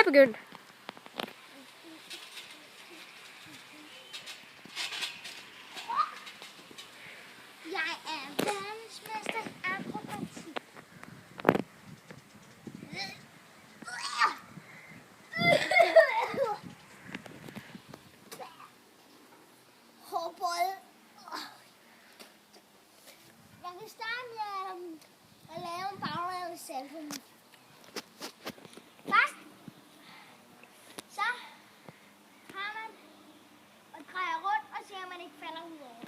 begyndt. Jeg er verdensmester i akrobatik. Hårbold. Jeg kan starte med at lave en baglæns selvfælde. Først, så har man og drejer rundt og ser, at man ikke falder ud over.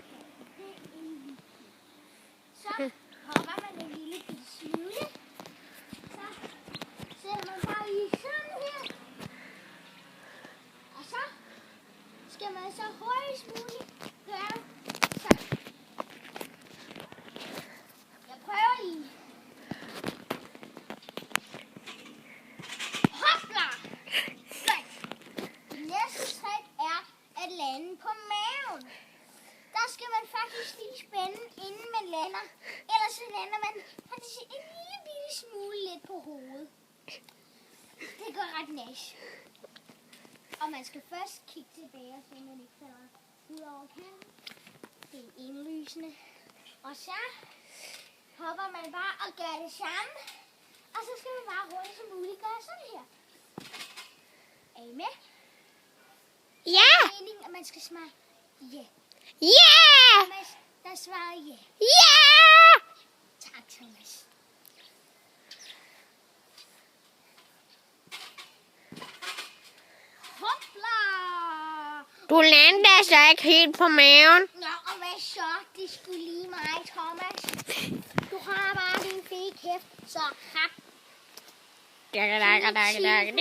Så hopper man en lille bitte smule. Så sætter man bare lige sådan her. Og så skal man så hurtigst muligt gøre sådan. Jeg prøver lige. Hopla! Sådan. Det næste trick er at lande på maven. Der skal man faktisk lige spænde, inden man lander. Ellers så lander man faktisk en lille bitte smule lidt på hovedet. Det går ret næs. Og man skal først kigge tilbage, så man ikke falder ud over kanten. Det er indlysende. Og så hopper man bare og gør det samme. Og så skal man bare hurtigt som muligt gøre sådan her. Er I med? Ja! Det er meningen, at man skal svare ja. Ja! Thomas, der svarer ja. Ja! Tak, Thomas. Hopla! Du lander så ikke helt på maven. Nå, og hvad så? Det skulle lige mig, Thomas. Du har bare din fede kæft, så hap. Dak.